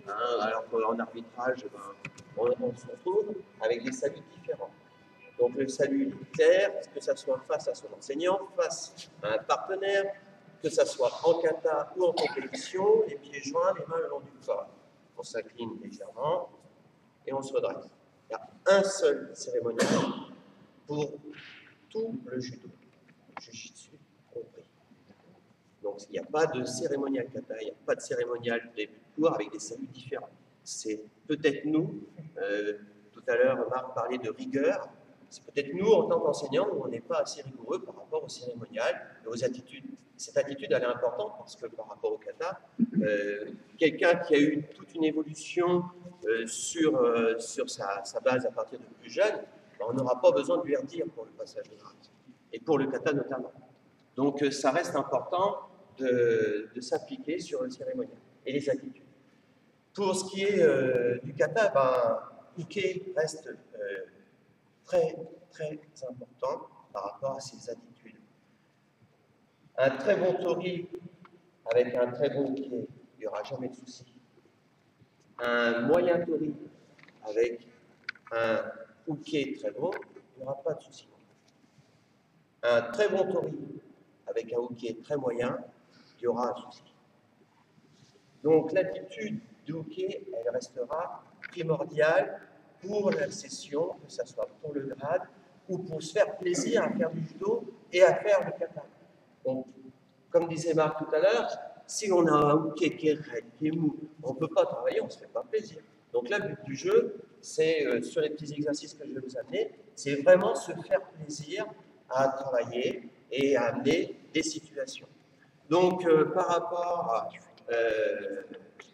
Hein, alors qu'en arbitrage, on se retrouve avec des saluts différents. Donc le salut unitaire, que ça soit face à son enseignant, face à un partenaire, que ça soit en kata ou en compétition, les pieds joints, les mains le long du corps. On s'incline légèrement et on se redresse. Il y a un seul cérémonial pour tout le judo, jiu-jitsu compris. Donc il n'y a pas de cérémonial kata, il n'y a pas de cérémonial début de cours avec des saluts différents. C'est peut-être nous, tout à l'heure Marc parlait de rigueur, c'est peut-être nous en tant qu'enseignants où on n'est pas assez rigoureux par rapport au cérémonial et aux attitudes. Cette attitude elle est importante parce que par rapport au kata, quelqu'un qui a eu toute une évolution sur sa base à partir de plus jeune, on n'aura pas besoin de lui redire pour le passage de grade, et pour le kata notamment. Donc ça reste important de s'appliquer sur le cérémonial et les attitudes. Pour ce qui est du kata, Uke reste très très important par rapport à ses attitudes. Un très bon tori avec un très bon Uke, il n'y aura jamais de souci. Un moyen tori avec un Uke très bon, il n'y aura pas de souci. Un très bon tori avec un Uke très moyen, il y aura un souci. Donc l'attitude du Uke, elle restera primordiale pour la session, que ce soit pour le grade ou pour se faire plaisir à faire du judo et à faire le kata. Donc, comme disait Marc tout à l'heure, si on a un Uke qui est raide, qui est mou, on ne peut pas travailler, on ne se fait pas plaisir. Donc là, le but du jeu, c'est sur les petits exercices que je vais vous amener, c'est vraiment se faire plaisir à travailler et à amener des situations. Donc, par rapport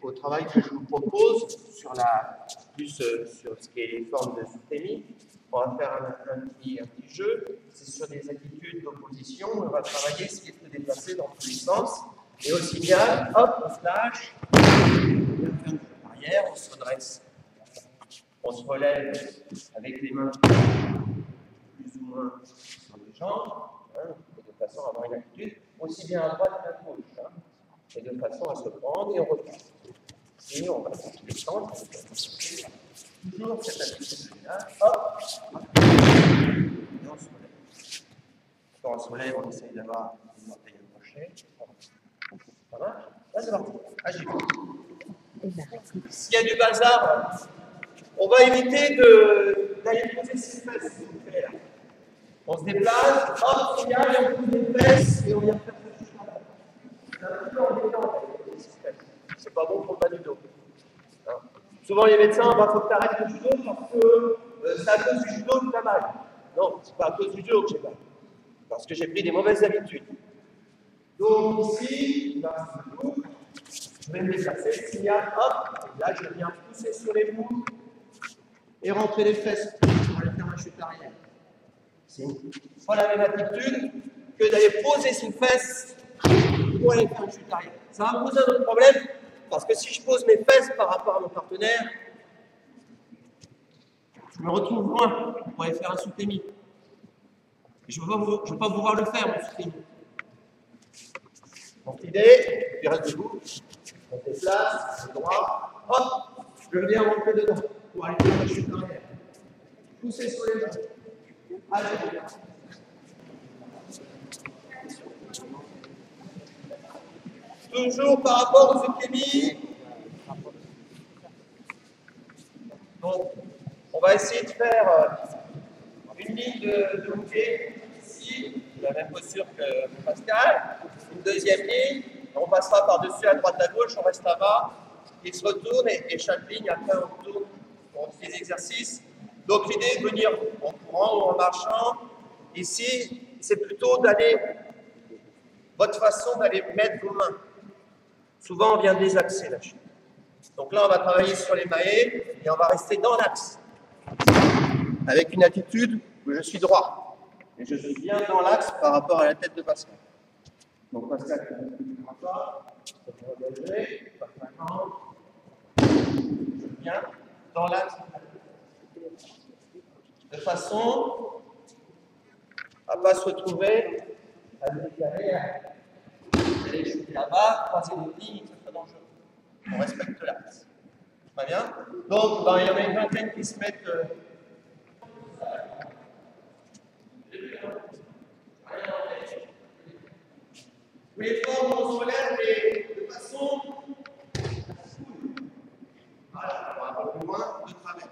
au travail que je vous propose sur ce qui est les formes de soutemi, on va faire un petit jeu. C'est sur des attitudes d'opposition. On va travailler ce qui est se déplacer dans tous les sens. Et aussi bien, hop, on se lâche, on fait un peu arrière, on se redresse. On se relève avec les mains plus ou moins sur les jambes, de façon à avoir une attitude aussi bien à droite qu'à gauche. Et de façon à se prendre et on repart. Et on va descendre. Toujours cette attitude-là. Hop. Et on se relève. Quand on se relève, on essaye d'avoir les orteils accrochés. Ça marche? Là, c'est parti. Agile. S'il y a du bazar, on va éviter d'aller poser ses fesses, s'il vous plaît. Là. On se déplace, hop, on y a, on pose les fesses et on vient faire ce chemin-là. C'est un peu embêtant. C'est pas bon pour le bas du dos. Hein. Souvent les médecins, il faut que tu arrêtes le judo parce que c'est à cause du judo que tu as mal. Non, c'est pas à cause du judo que j'ai mal. Parce que j'ai pris des mauvaises habitudes. Donc ici, je vais me déplacer, signal, hop, et là je viens pousser sur les bouts et rentrer les fesses pour aller faire un chute arrière. C'est pas la même attitude que d'aller poser ses fesses pour aller faire une chute arrière. Ça va me poser un autre problème, parce que si je pose mes fesses par rapport à mon partenaire, je me retrouve loin pour aller faire un soutemi. Et je ne veux pas pouvoir le faire, mon soutemi. Donc l'idée, je reste debout, on déplace, le droit, hop, je viens rentrer dedans pour aller faire la chute arrière. Pousser sur les jambes. Allez, toujours par rapport aux soutemi. Donc, on va essayer de faire une ligne de hockey ici, la même posture que Pascal, une deuxième ligne, on passera par-dessus à droite à gauche, on reste là-bas, il se retourne et chaque ligne, après on tourne, on fait des exercices. Donc l'idée est de venir en courant ou en marchant. Ici, c'est plutôt d'aller, votre façon d'aller mettre vos mains. Souvent, on vient désaxer la chute. Donc là, on va travailler sur les mailles et on va rester dans l'axe. Avec une attitude où je suis droit. Et je suis bien dans l'axe par rapport à la tête de Pascal. Donc Pascal, je ne comprends pas. Je vais engager, pas maintenant. Je viens dans l'axe. De façon à ne pas se retrouver à décaler, aller chuter là-bas, croiser les lignes, c'est très dangereux. On respecte l'axe. Très bien. Donc, ben, il y en a une vingtaine qui se mettent. Tous les formes, on se relève, mais de façon. Voilà, on va un peu plus loin, de travers.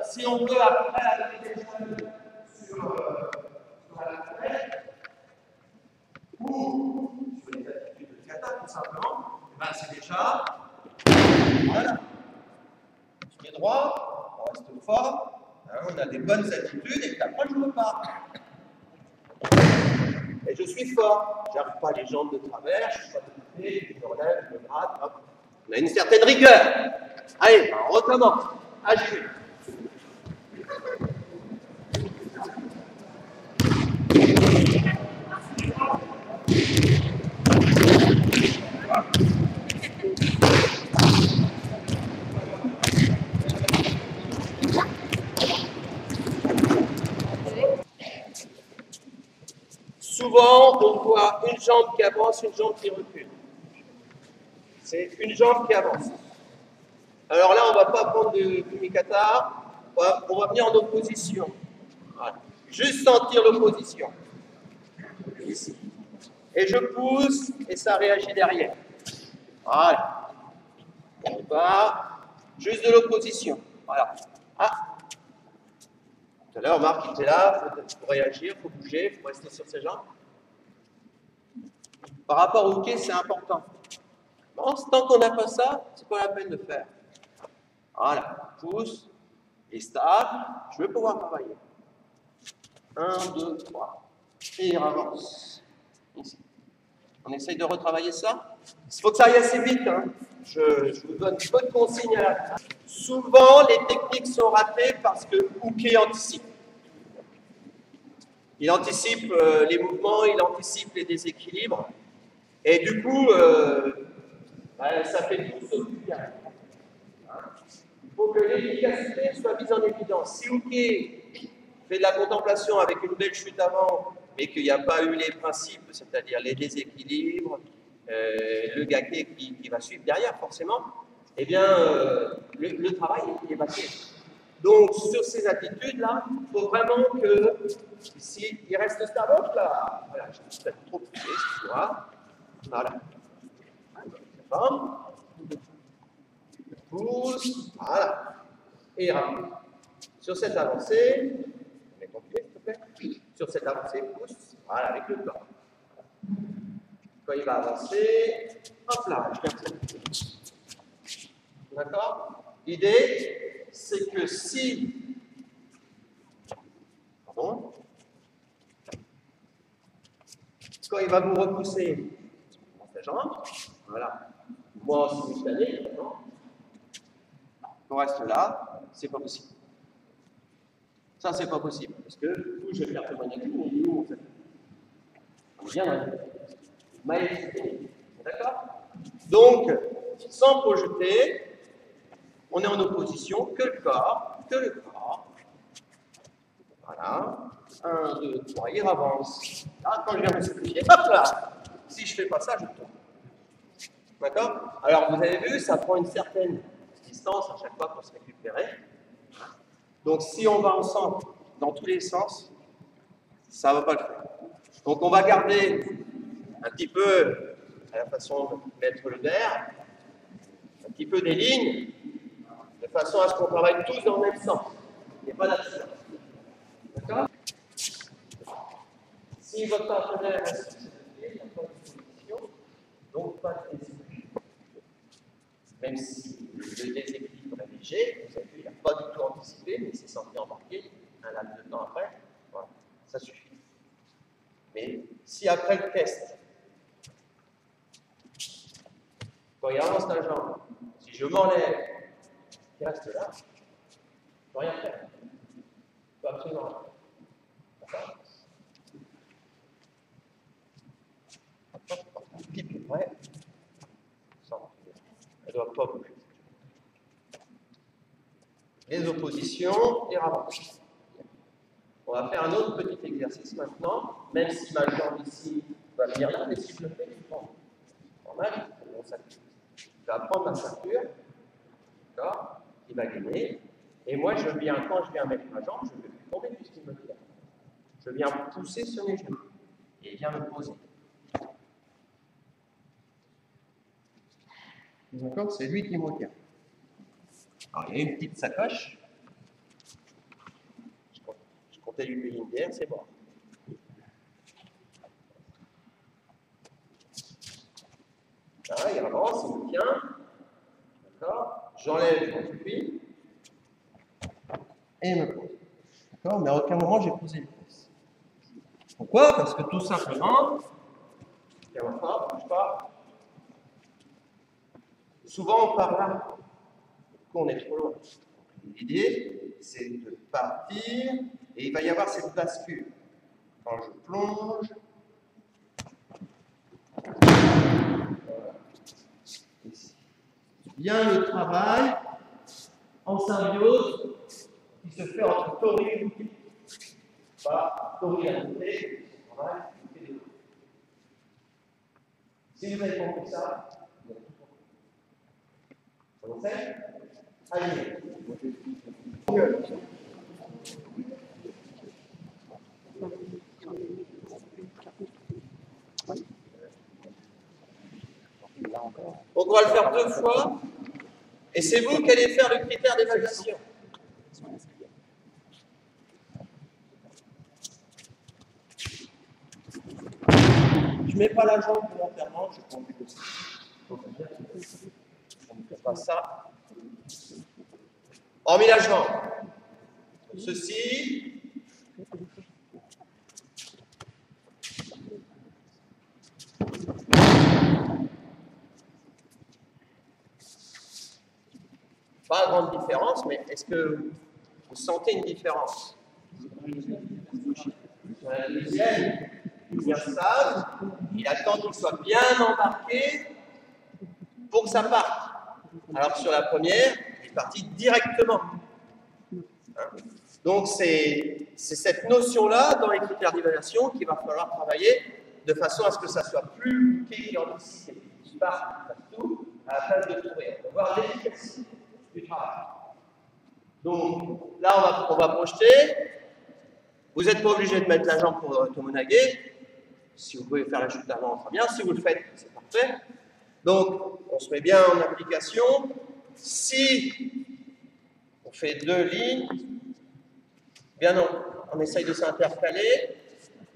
Si on peut après aller déjà sur la latéral, ou sur les attitudes de kata, tout simplement, ben, c'est déjà. Voilà. On se met droit, on reste fort, hein, on a des bonnes attitudes, et puis après je me pars. Et je suis fort. J'arrive pas les jambes de travers, je suis pas de côté, je me relève, je me gratte, hop. On a une certaine rigueur. Allez, on recommence. Agile. Souvent, on voit une jambe qui avance, une jambe qui recule. C'est une jambe qui avance. Alors là, on ne va pas prendre de kumikata, on va venir en opposition. Voilà. Juste sentir l'opposition. Ici. Et je pousse, et ça réagit derrière. Voilà. On va juste de l'opposition. Voilà. Ah. Tout à l'heure, Marc était là, il faut réagir, il faut bouger, il faut rester sur ses jambes. Par rapport au hockey, c'est important. Bon, tant qu'on n'a pas ça, c'est pas la peine de faire. Voilà, pousse, et stable, je vais pouvoir travailler. 1, 2, 3. Et il avance. Ici. On essaye de retravailler ça. Il faut que ça aille assez vite. Hein. Je vous donne peu de consignes à la fin. Souvent, les techniques sont ratées parce que Uke anticipe. Il anticipe les mouvements, il anticipe les déséquilibres. Et du coup, ça fait tout sauf du bien. Il faut que l'efficacité soit mise en évidence. Si Uke fait de la contemplation avec une belle chute avant, mais qu'il n'y a pas eu les principes, c'est-à-dire les déséquilibres, le gake qui va suivre derrière, forcément, eh bien, le travail est bâclé. Donc, sur ces attitudes-là, il faut vraiment que, ici, il reste stable. Hop là, voilà, je suis peut-être trop poussé, excuse-moi. Voilà. Pousse, voilà. Et rapide. Sur cette avancée, mets ton pied, s'il te plaît. Sur cette avancée, pousse, voilà, avec le corps. Quand il va avancer, hop là, je garde ça. D'accord? L'idée, c'est que si. Pardon. Quand il va vous repousser, dans sa jambe, voilà. Moi, simultané, maintenant. On reste là, c'est pas possible. Ça, c'est pas possible, parce que tout, je vais faire témoigner tout, mais il est où, en fait? On est bien là. Maïsté. D'accord? Donc, sans projeter, on est en opposition que le corps. Voilà. 1, 2, 3, il avance. Là, quand je viens me sacrifier, hop là! Si je ne fais pas ça, je tombe. D'accord? Alors, vous avez vu, ça prend une certaine distance à chaque fois pour se récupérer. Donc, si on va ensemble dans tous les sens, ça ne va pas le faire. Donc, on va garder un petit peu, à la façon de mettre le verre, un petit peu des lignes, de façon à ce qu'on travaille tous dans le même sens. Il n'y a pas d'accident. D'accord? Si votre partenaire reste sur cette pied, il n'y a pas de position, donc pas de déséquilibre. Même si le déséquilibre est léger, vous avez vu, il n'a pas du tout anticipé, mais il s'est senti embarqué un laps de temps après, voilà, ça suffit. Mais si après le test, quand il avance la jambe, si je m'enlève, il reste là, je ne peux rien faire. Je ne peux absolument rien faire. D'accord? Un petit peu près, elle ne doit pas bouger. Les oppositions, les ralentis. On va faire un autre petit exercice maintenant, même si ma jambe ici va venir là, mais si je le fais, je prends. Normal, mon ceinture. Je vais prendre ma ceinture, va gagner. Et moi, quand je viens mettre ma jambe, je ne vais plus tomber puisqu'il me tient. Je viens pousser sur mes genoux et viens me poser. D'accord? C'est lui qui me tient. Alors, il y a une petite sacoche. Je comptais lui payer une bière, c'est bon. Là, il avance, il me tient. D'accord? J'enlève mon puits et il me pose. D'accord? Mais à aucun moment j'ai posé les fesses. Pourquoi? Parce que tout simplement, bouge pas. Souvent on part là, on est trop loin. L'idée, c'est de partir et il va y avoir cette bascule. Quand je plonge, ici. Bien le travail en symbiose qui se fait entre Tori et Luki. Voilà, Tori à côté, travail, et les deux. Si vous avez compris ça, vous avez tout compris. On sait? Allez. Donc on va le faire 2 fois. Et c'est vous qui allez faire le critère d'évaluation. Je ne mets pas la jambe volontairement, je prends plus de ça. On ne fait pas ça. Hormis la jambe. Ceci. Pas grande différence, mais est-ce que vous sentez une différence? La deuxième, il vient stable, il attend qu'il soit bien embarqué pour que ça parte. Alors sur la première, il est parti directement. Hein? Donc c'est cette notion-là dans les critères d'évaluation qu'il va falloir travailler de façon à ce que ça soit plus bouquet et anticipé, qui part partout à la place de trouver. On va voir l'efficacité du travail. Donc là, on va projeter. Vous n'êtes pas obligé de mettre la jambe pour tomonaguer. Si vous pouvez faire la chute avant, très bien. Si vous le faites, c'est parfait. Donc, on se met bien en application. Si on fait 2 lignes, bien non, on essaye de s'intercaler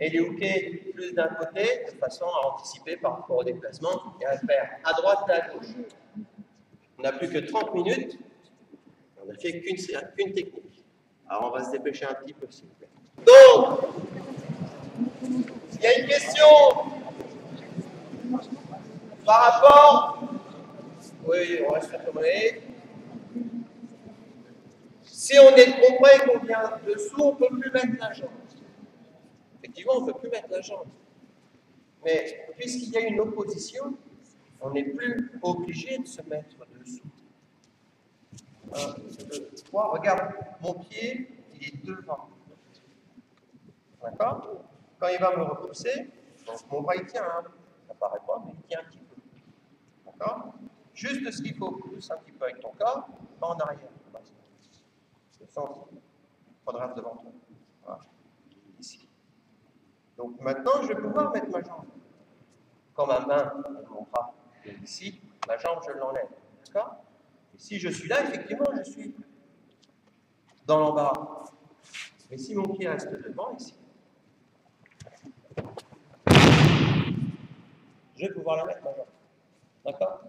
et les hooker plus d'un côté de façon à anticiper par rapport au déplacement et à faire à droite et à gauche. On n'a plus que 30 minutes. On n'a fait qu'une technique. Alors, on va se dépêcher un petit peu, s'il vous plaît. Donc, il y a une question par rapport. Oui, on reste sur monnaie. Si on est trop près et qu'on vient dessous, on ne peut plus mettre la jambe. Effectivement, on ne peut plus mettre la jambe. Mais puisqu'il y a une opposition, on n'est plus obligé de se mettre dessous. 1, 2, 3. Regarde, mon pied, il est devant. D'accord? Quand il va me repousser, donc mon bras il tient, hein. Ça ne paraît pas, mais il tient un petit peu. D'accord? Juste ce qu'il faut, pousse un petit peu avec ton corps, pas en arrière. Le sens, il faudra devant toi. Voilà. Ici. Donc maintenant, je vais pouvoir mettre ma jambe. Quand ma main, mon bras est ici, ma jambe, je l'enlève. D'accord? Et si je suis là, effectivement, je suis dans l'embarras. Mais si mon pied reste devant, ici, je vais pouvoir la mettre, ma jambe. D'accord?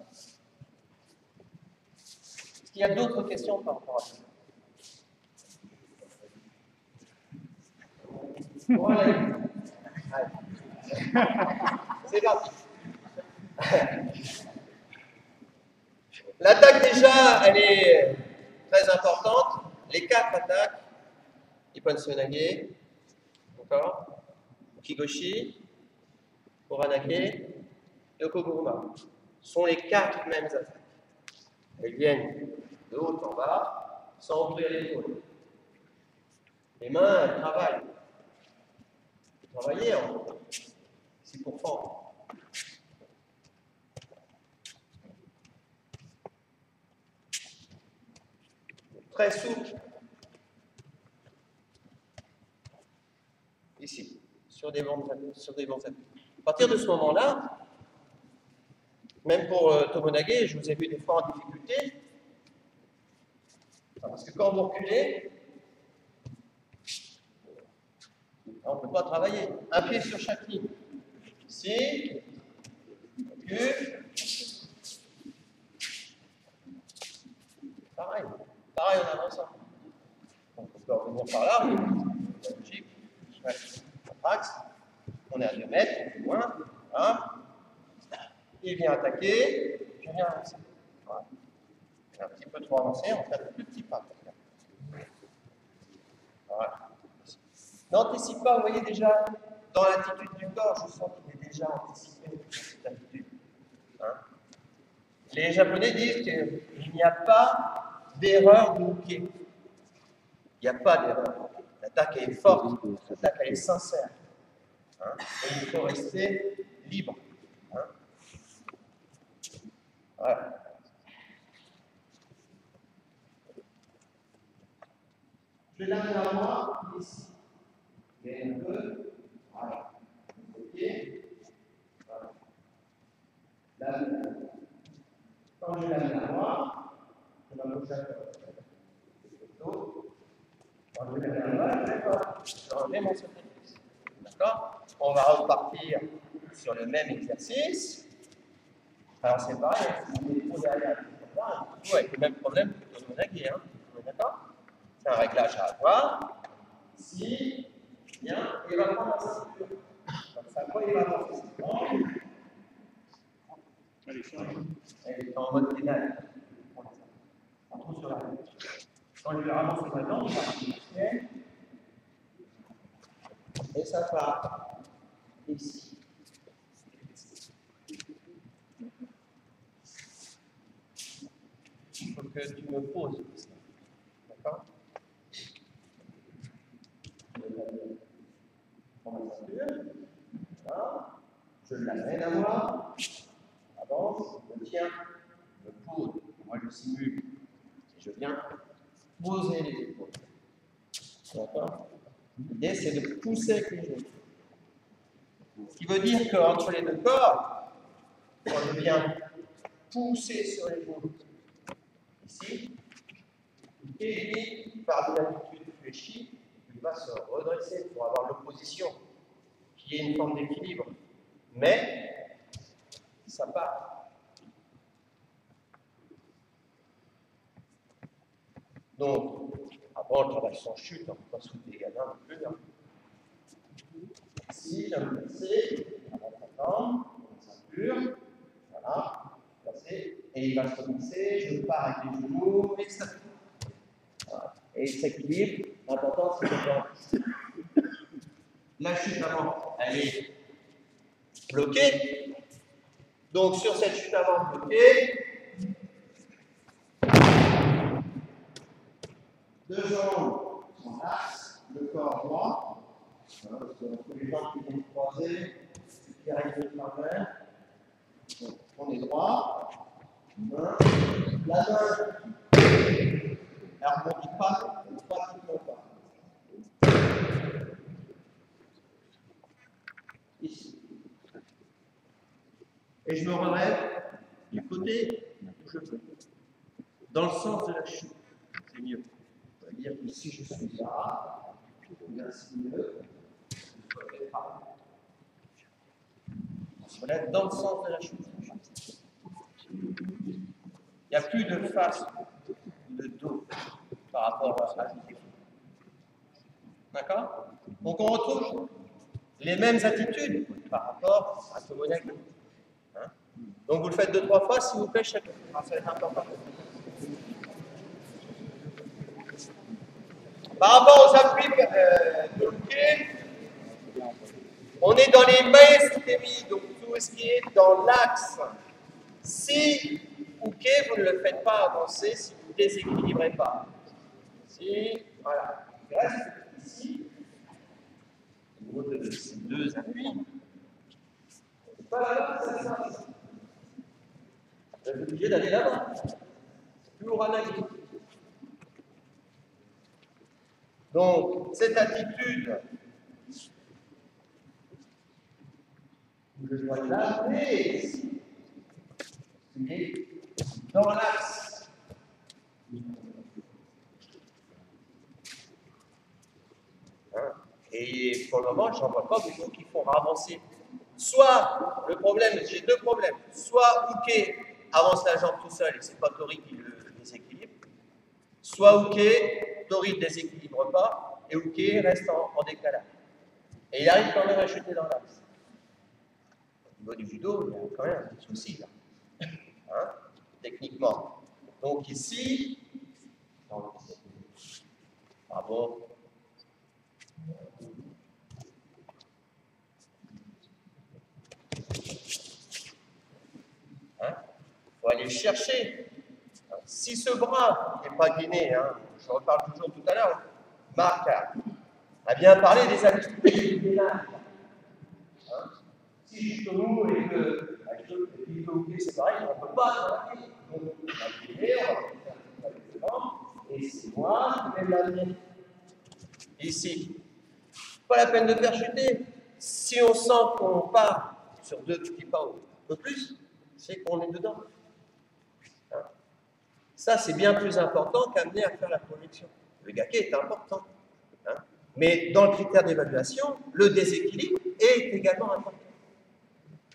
Est-ce qu'il y a d'autres questions par rapport à ça? Bon, allez. C'est parti. L'attaque, déjà, elle est très importante. Les 4 attaques, Ippon Sonage, d'accord, Kigoshi, Uranage et Okoguruma, sont les 4 mêmes attaques. Elles viennent de haut en bas, sans ouvrir l'épaule. Les mains, elles travaillent. Vous travaillez en gros. C'est pour fendre. très souple. Ici, sur des bancs appuis. À partir de ce moment-là, même pour Tomonague, je vous ai vu des fois en difficulté, parce que quand vous reculez, on ne peut pas travailler. Un pied sur chaque ligne. Ici, recule. Pareil en avançant. Donc, on peut revenir par là, logique. On est à 2 mètres, loin. Voilà. Il vient attaquer, je viens avancer. Voilà. Un petit peu trop avancé, on fait un plus petit pas. Voilà. N'anticipe pas, vous voyez déjà, dans l'attitude du corps, je sens qu'il est déjà anticipé dans cette attitude. Hein? Les Japonais disent qu'il n'y a pas d'erreur de hooké. Il n'y a pas d'erreur. L'attaque est forte, l'attaque elle est sincère. Hein? Et il faut rester libre. Hein? Voilà. Je l'amène à moi ici. Et un peu. Voilà. Ok. Voilà. Là, quand je l'amène à moi, je m'approche à l'autre. Quand je l'amène à moi, je remets mon sacrifice. D'accord? On va repartir sur le même exercice. Alors c'est pareil, on est trop derrière. Avec le même problème que le Tomonague, hein. D'accord? C'est un réglage à avoir. Ici, bien, il va prendre la ceinture. Donc ça, quoi, il va avoir cette ceinture. Elle est en mode pénal. On trouve sur la tête. Quand je le ramasse sur la dent, il va ramener. Et ça part ici. Il faut que tu me poses. D'accord? Voilà. Je l'amène à moi. Avance, je tiens, je pose. Moi, je simule. Et je viens poser les épaules. D'accord? L'idée, c'est de pousser avec les genoux. Ce qui veut dire qu'entre les deux corps, quand je viens pousser sur les genoux, ici, et lui, par une attitude fléchie, il va se redresser pour avoir l'opposition, qui est une forme d'équilibre. Mais, ça part. Donc, après, on travaille sans chute, on ne peut pas sauter les gamins non plus. Hein. Ici, je vais me placer, avant d'attendre, ceinture, voilà, placer, et il va se replacer, je pars avec les genoux, et ça. Voilà. Et il s'équilibre, l'important c'est que la chute avant, elle est bloquée. Donc sur cette chute avant bloquée, deux jambes sont l'axe, le corps droit, voilà, parce que entre les jambes qui viennent croiser, qui arrivent de travers, donc on est droit, main, la main, elle ne rebondit pas, pratiquement pas. Ici. Et je me relève du côté où je veux, dans le sens de la chute. C'est mieux. Ça veut dire que si je suis là, bien c'est mieux. On se relève dans le sens de la chute. Il n'y a plus de face, de dos par rapport à l'idée. D'accord? Donc on retrouve les mêmes attitudes par rapport à Tomonague. Hein? Donc vous le faites 2-3 fois, s'il vous plaît, chacun. Ça va être important. Par rapport aux appuis de hooké, on est dans les maestrémies, donc tout ce qui est dans l'axe. Si hooké, vous ne le faites pas avancer si vous ne déséquilibrez pas. Ici, voilà. Il reste ici, au niveau de ces deux appuis. Pas là-bas, c'est ça. Vous êtes obligé d'aller là-bas. Plus au ranagi. Donc, cette attitude, je dois l'amener dans l'axe. Et pour le moment, je n'en vois pas beaucoup qui font avancer. Soit, le problème, j'ai deux problèmes. Soit Houquet avance la jambe tout seul et c'est pas Tori qui le déséquilibre. Soit Houquet, Tori ne déséquilibre pas et Houquet reste en décalage. Et il arrive quand même à chuter dans l'axe. Au niveau du judo, il y a quand même un petit souci là. Hein, techniquement. Donc ici, bravo. Il faut aller chercher. Si ce bras n'est pas gainé, hein, je reparle toujours tout à l'heure, Marc a bien parlé des habitudes du gainage. Hein, si je suis mou et que c'est pareil, on ne peut pas travailler. Donc, on va gainer, on va faire le devant, et c'est moi qui vais l'amener. Ici. Pas la peine de faire chuter. Si on sent qu'on part sur deux petits pas ou un peu plus, c'est qu'on est dedans. Hein? Ça, c'est bien plus important qu'amener à faire la projection. Le gake est important. Hein? Mais dans le critère d'évaluation, le déséquilibre est également important.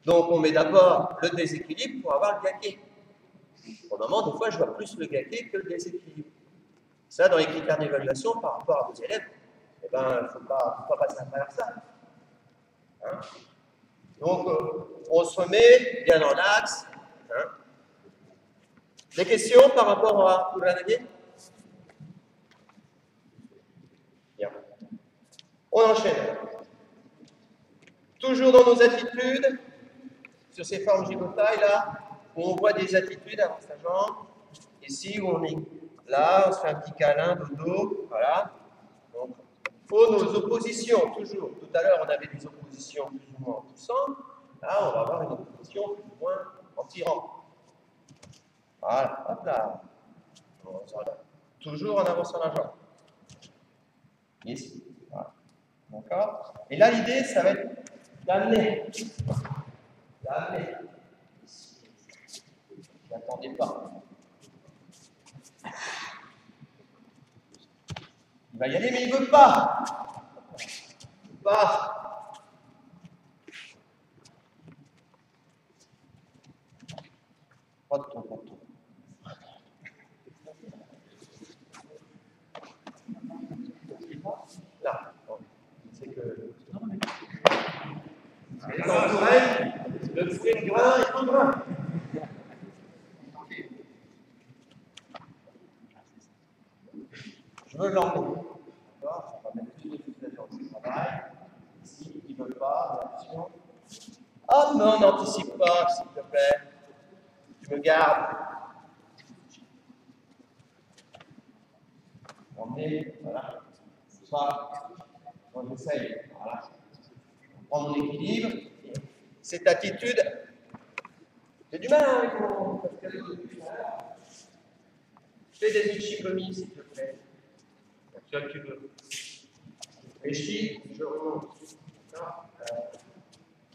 Donc, on met d'abord le déséquilibre pour avoir le gake. Au moment, des fois, je vois plus le gake que le déséquilibre. Ça, dans les critères d'évaluation, par rapport à vos élèves, eh ben, il ne faut pas passer à travers ça. Hein? Donc, on se remet bien dans l'axe. Hein? Des questions par rapport à Uranagi? Bien. On enchaîne. Toujours dans nos attitudes, sur ces formes gigotailles là, où on voit des attitudes avant sa jambe. Ici, où on est là, on se fait un petit câlin, dodo, voilà. Donc, il faut nos oppositions, toujours. Tout à l'heure, on avait des oppositions plus ou moins en poussant. Là, on va avoir une opposition plus ou moins en tirant. Voilà, hop là. Toujours en avançant la jambe. Ici. Voilà. D'accord? Et là, l'idée, ça va être d'amener. D'amener. N'attendez pas. Il va y aller, mais il ne veut pas. Il veut pas. Pas de ton contour. Là. C'est que. C'est l'entourage, le fruit de grain est tout grain. Je veux l'emmener. D'accord? On va mettre plus de fixation au travail. Ici, il ne veut pas, attention. Oh non, n'anticipe pas, s'il te plaît. Tu me gardes. On est, voilà. Ça, on essaye. Voilà. On prend mon équilibre. Cette attitude, j'ai du mal avec mon Pascal. Fais des uchikomi, s'il te plaît. Comme tu veux. Réfléchis, je remonte.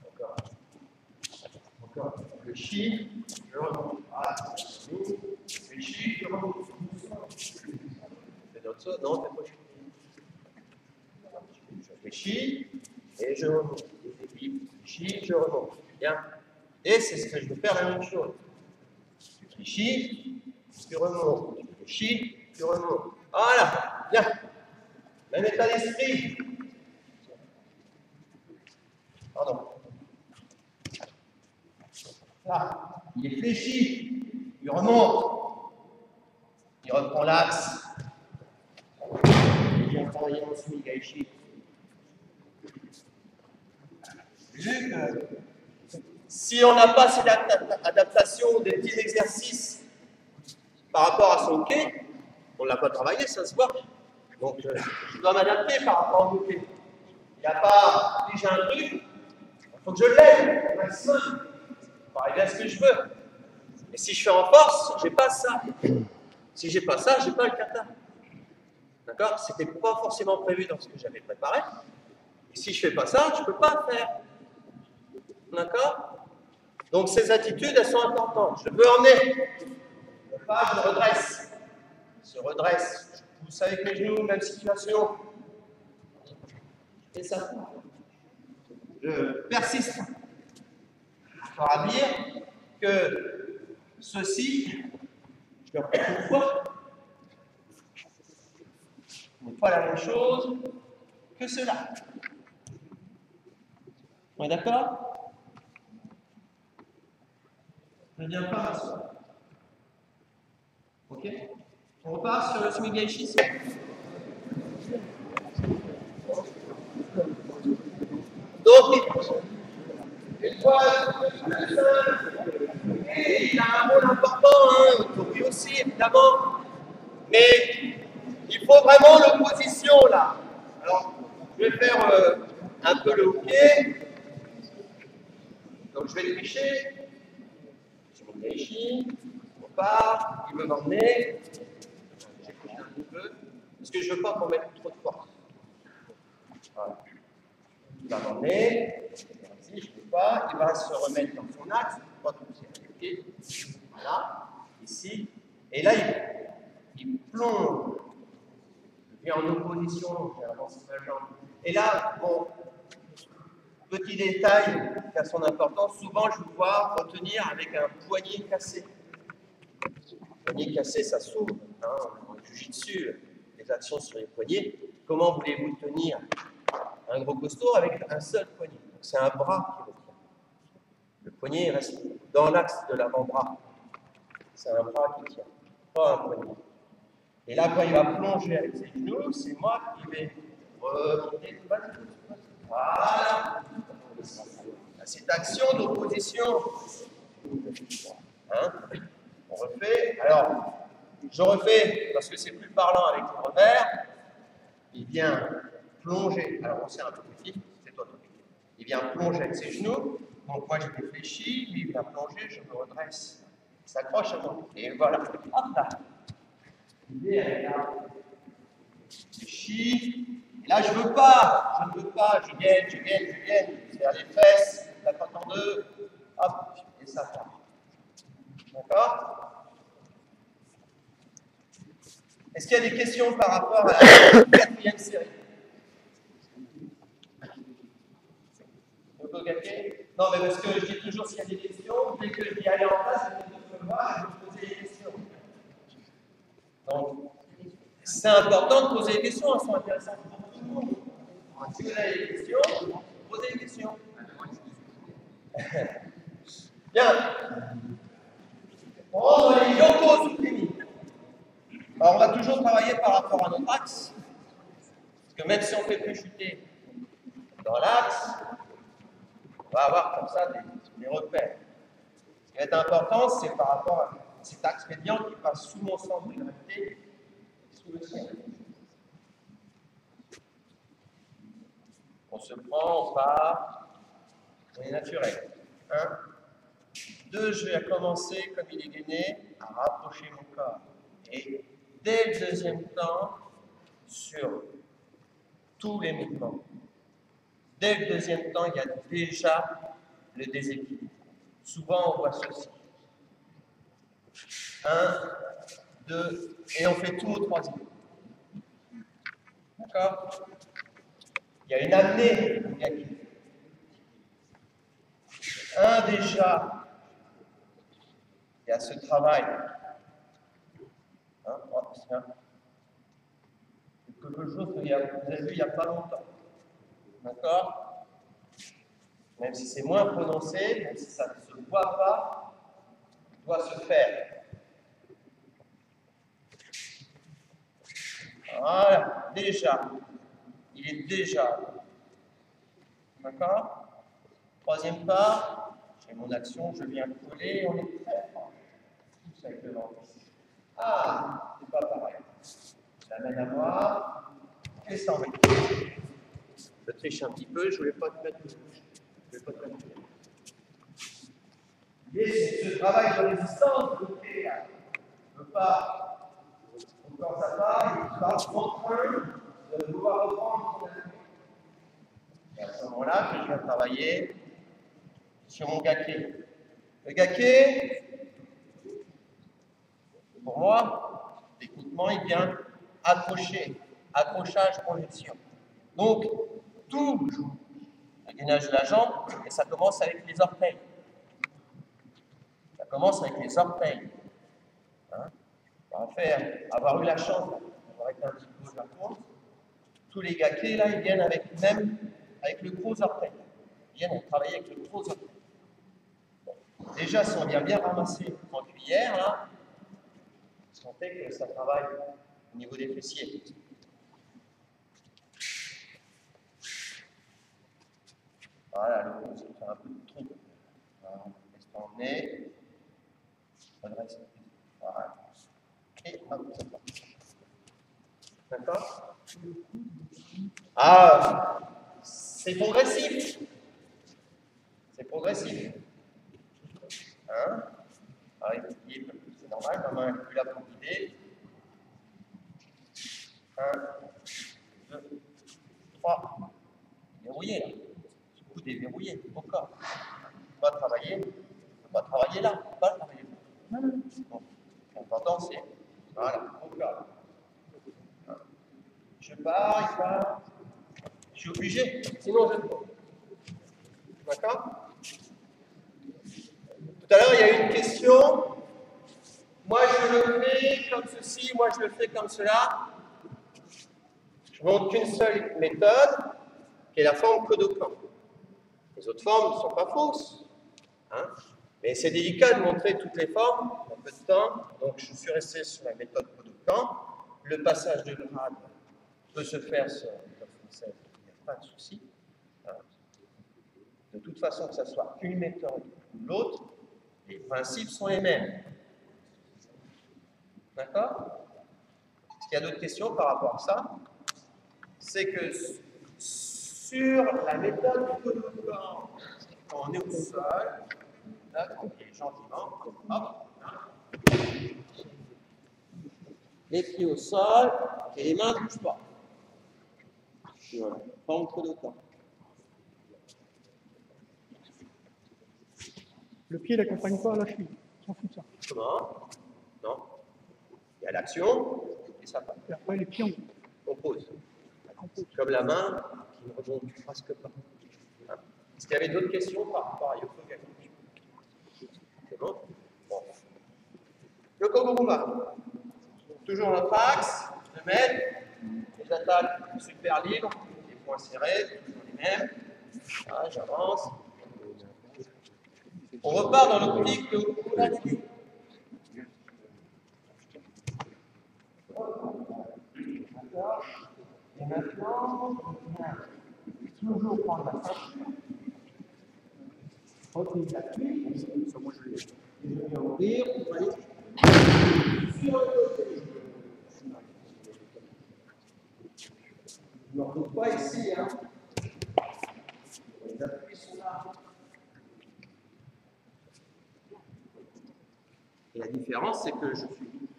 Encore. Encore. Réfléchis, je remonte. Ah, réfléchis, je remonte. C'est notre saut? Non, t'es pas chuté. Je réfléchis et je remonte. Réfléchis, je remonte. Bien. Et c'est ce que je vais faire la même chose. Tu réfléchis, tu remontes. Tu réfléchis, tu remontes. Voilà. Bien. Même état d'esprit. Pardon. Là, il est fléchi. Il remonte. Il reprend l'axe. Il vient travailler en semi-gaishi. Vu que si on n'a pas cette adaptation des petits exercices par rapport à son quai, on ne l'a pas travaillé, ça se voit. Donc, je dois m'adapter par rapport au quai. Il n'y a pas, si j'ai un truc, il faut que je l'aide au maximum pour arriver à ce que je veux. Et si je fais en force, je n'ai pas ça. Si je n'ai pas ça, je n'ai pas le kata. D'accord? Ce n'était pas forcément prévu dans ce que j'avais préparé. Et si je ne fais pas ça, je ne peux pas faire. D'accord? Donc ces attitudes, elles sont importantes. Je peux emmener. Pas, je redresse. Je redresse. Je pousse avec mes genoux, même situation. Et ça. Je persiste. Encore à dire que ceci, je le répète une fois, n'est pas la même chose que cela. On est d'accord? Je ne viens pas m'asseoir. Ok? On repart sur le semi-gaïshisme. Donc, une fois, et il a un rôle important, hein, Tori aussi, évidemment, mais il faut vraiment l'opposition là. Alors, je vais faire un peu le hockey. Donc, je vais tricher. Je me réfléchis, on part, il veut m'emmener. J'ai triché un petit peu, parce que je ne veux pas qu'on mette trop de force. Voilà. Il va m'emmener, ici, je ne peux pas, il va se remettre dans son axe, pas tout pied. Voilà, ici, et là, il plonge. Il est en opposition, j'avance ma jambe. Et là, bon, petit détail qui a son importance, souvent je vous vois retenir avec un poignet cassé. Le poignet cassé, ça s'ouvre. Hein, en jiu-jitsu, les actions sur les poignets. Comment voulez-vous tenir un gros costaud avec un seul poignet? C'est un bras qui retient. Le poignet reste dans l'axe de l'avant-bras. C'est un bras qui tient, pas un poignet. Et là, quand il va plonger avec ses genoux, c'est moi qui vais remonter tout bas. Voilà. Cette action d'opposition. Hein? On refait. Alors, je refais parce que c'est plus parlant avec le revers. Il vient plonger. Alors, on serre un peu plus, c'est toi. Il vient plonger avec ses genoux. Donc, moi, je réfléchis. Lui, il vient plonger. Je me redresse. Il s'accroche à moi. Et voilà. Hop là. L'idée, elle est là. Je réfléchis. Et là, je ne veux pas. Je gaine. C'est-à-dire les fesses, la crotte en deux. Hop. Et ça part. D'accord? Est-ce qu'il y a des questions par rapport à la quatrième série? Non, mais parce que je dis toujours s'il y a des questions, dès que je dis aller en face, je vais voir et je vais poser des questions. Donc, c'est important de poser des questions, elles sont intéressantes pour tout le monde. Si vous avez des questions, posez des questions. Bien. On va les yoko sous-témis. Alors, on va toujours travailler par rapport à notre axe. Parce que même si on fait plus chuter dans l'axe, on va avoir comme ça des repères. Ce qui va être important, c'est par rapport à cet axe médian qui passe sous mon centre de gravité, sous le ciel. On se prend, on part, on est naturel. 1, 2, je vais commencer, comme il est gainé, à rapprocher mon corps. Et dès le deuxième temps, sur tous les mouvements. Dès le deuxième temps, il y a déjà le déséquilibre. Souvent, on voit ceci. 1, 2, et on fait tout au troisième. D'accord? Il y a une amenée négative. 1, déjà, il y a ce travail. Hein, quelque chose que vous avez vu il n'y a pas longtemps. D'accord? Même si c'est moins prononcé, même si ça ne se voit pas, il doit se faire. Voilà, déjà. Il est déjà. D'accord? Troisième pas, j'ai mon action, je viens coller, on est très proche. Tous avec le ventre. Ah, c'est pas pareil. Je l'amène à moi, et ça en met. Je triche un petit peu, je ne voulais pas te mettre. Et ce travail de résistance, je ne veux pas, quand ça part, il part en train travailler sur mon gake. Le gake, pour moi, l'écoutement, il vient accrocher, accrochage, projection. Donc, tout le gainage de la jambe, et ça commence avec les orteils. Ça commence avec les orteils. Hein? On va avoir eu la chance d'avoir été un petit peu au Japon. Tous les gakés, là, ils viennent avec le gros orteil. Ils viennent travailler avec le gros orteil. Bon. Déjà, si on vient bien ramasser en cuillère, là, vous sentez que ça travaille au niveau des fessiers. Voilà, le gros, ça fait un peu de trou. Voilà, on laisse emmener. Redresse. Voilà. Et hop, ça part. D'accord? Ah, c'est progressif. C'est progressif. Hein? C'est normal, ma main est plus là pour guider. 1, 2, 3. Verrouillé là. Ce coup déverrouillé au corps. On va travailler. On ne peut pas travailler là. On ne peut pas travailler là. Bon. L'important c'est. Voilà, au corps. Je pars, il part. Je suis obligé, sinon je ne peux pas. D'accord? Tout à l'heure, il y a eu une question. Moi, je le fais comme ceci, moi, je le fais comme cela. Je montre qu'une seule méthode, qui est la forme Kodokan. Les autres formes ne sont pas fausses. Hein? Mais c'est délicat de montrer toutes les formes en peu de temps. Donc, je suis resté sur la méthode Kodokan. Le passage de grade peut se faire sur la méthode française, il n'y a pas de souci. De toute façon, que ce soit une méthode ou l'autre, les principes sont les mêmes. D'accord? Est-ce qu'il y a d'autres questions par rapport à ça? C'est que sur la méthode du Kodokan, quand on est au sol, là, on est gentiment, hop, les pieds au sol, et les mains ne bougent pas. Voilà, forme Kodokan. Le pied n'accompagne pas la cheville, on s'en fout de ça. Comment? Non. Il y a l'action, et ça part. Et après, les pieds, on pose. Comme la main qui ne rebondit presque pas. Hein? Est-ce qu'il y avait d'autres questions par rapport à Yoko Gakko? C'est bon? Bon. Yoko Guruma. Toujours notre axe, je mets les attaques super libres, les poings serrés, toujours les mêmes. Là, j'avance. On repart dans l'optique de Kuragaki. D'accord. Et maintenant, on vient toujours prendre la ceinture. Retenez l'appui. Je vais ouvrir pour aller sur le côté. Je ne retrouve pas ici. Hein. Les appuis sont là. Et la différence, c'est que je suis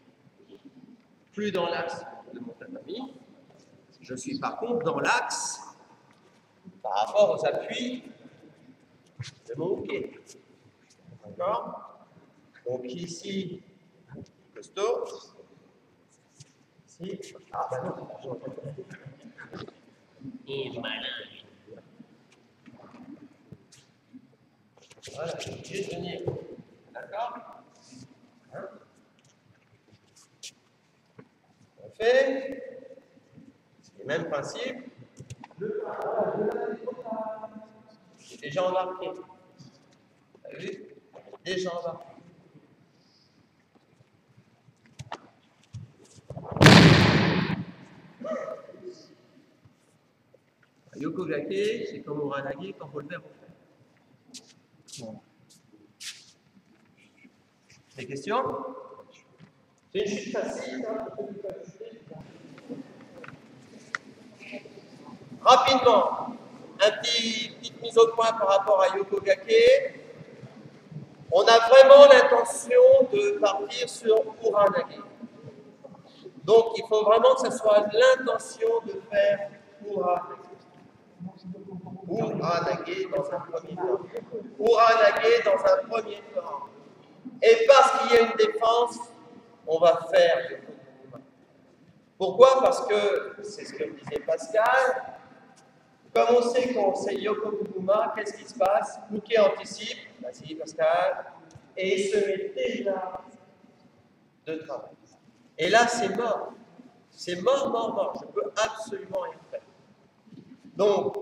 plus dans l'axe de mon tatami. Je suis par contre dans l'axe par rapport aux appuis de mon pied. D'accord? Donc ici, costaud. Ici, ah ben non, et malin. Voilà, je suis obligé de venir. D'accord? Hein? On fait les mêmes principes. J'ai déjà embarqué. Vous avez vu? Déjà embarqué. Yoko Gake, c'est comme Uranage quand Voltaire au fait. Bon. Des questions? C'est une chute facile. Hein, rapidement, petite mise au point par rapport à Yoko Gake. On a vraiment l'intention de partir sur Uranage. Donc, il faut vraiment que ce soit l'intention de faire Uranage. Uranaguer dans un premier temps. Uranaguer dans un premier temps. Et parce qu'il y a une défense, on va faire Yoko Guruma. Pourquoi? Parce que, c'est ce que disait Pascal, comme on sait qu'on sait Yoko Guruma, qu'est-ce qui se passe? Mouquet anticipe, vas-y Pascal, et il se met déjà de travail. Et là, c'est mort. C'est mort, mort, mort. Je ne peux absolument rien faire. Donc,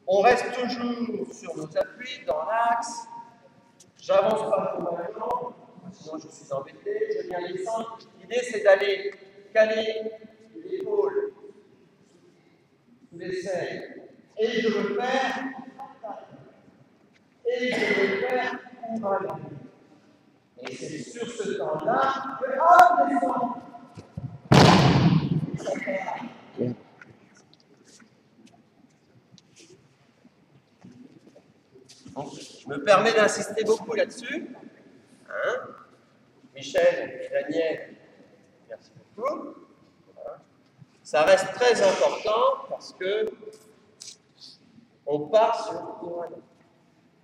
on reste toujours sur nos appuis, dans l'axe. J'avance pas trop maintenant, sinon je suis embêté. Je viens descendre. L'idée, c'est d'aller caler l'épaule sous l'aisselle. Et je veux faire. Et je veux faire. Et c'est sur ce temps-là que hop, descend. Je me permets d'insister beaucoup là-dessus. Hein? Michel et Daniel, merci beaucoup. Voilà. Ça reste très important parce que on part sur le couronne.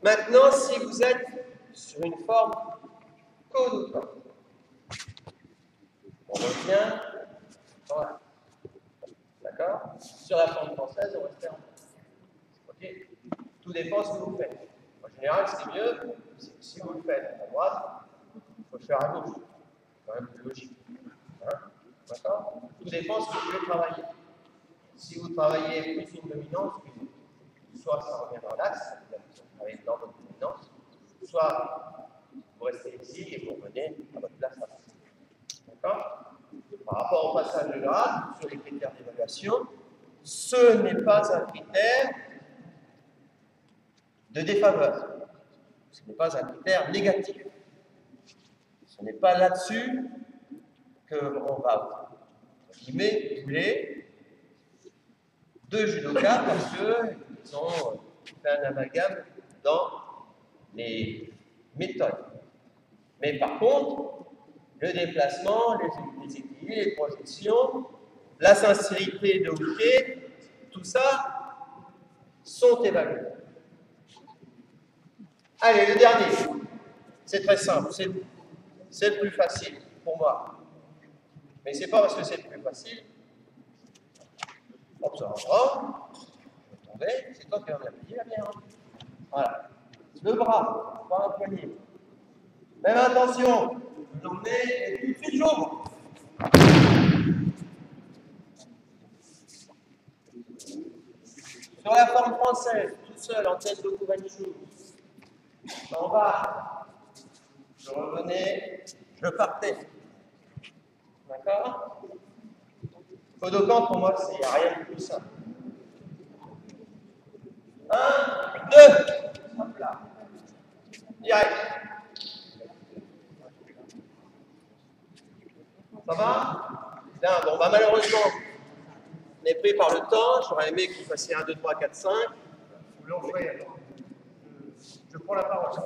Maintenant, si vous êtes sur une forme Kodokan, on revient. Voilà. D'accord? Sur la forme française, on reste en ok? Tout dépend de ce que vous faites. En général, c'est mieux si vous le faites à droite, il faut le faire à gauche. C'est quand même plus logique. Hein? D'accord? Tout dépend de ce que vous voulez travailler. Si vous travaillez plus une dominance, soit ça revient dans l'axe, vous travaillez dans votre dominance, soit vous restez ici et vous revenez à votre place à l'axe. D'accord? Par rapport au passage de grade, sur les critères d'évaluation, ce n'est pas un critère de défaveur. Ce n'est pas un critère négatif. Ce n'est pas là-dessus qu'on va, bouler deux judokas parce qu'ils ont fait un amalgame dans les méthodes. Mais par contre, le déplacement, les équilibres, les projections, la sincérité de Houquet, tout ça sont évalués. Allez, le dernier. C'est très simple, c'est le plus facile pour moi. Mais c'est pas parce que c'est le plus facile. Hop, ça rentre. Je vais tomber, c'est toi qui vas me l'appuyer, la bière. Voilà. Le bras, pas un poignet. Même attention, vous l'emmenez et tout de suite j'ouvre. Sur la forme française, tout seul en tête de Kouvanchou. En bas, je revenais, je partais. D'accord? Kodokan, pour moi, c'est rien de plus simple. 1, 2, hop là. Direct. Ça va? Bien, bon, bah malheureusement, on est pris par le temps. J'aurais aimé que vous fassiez 1, 2, 3, 4, 5. Vous l'en ferez alors. Je prends la parole.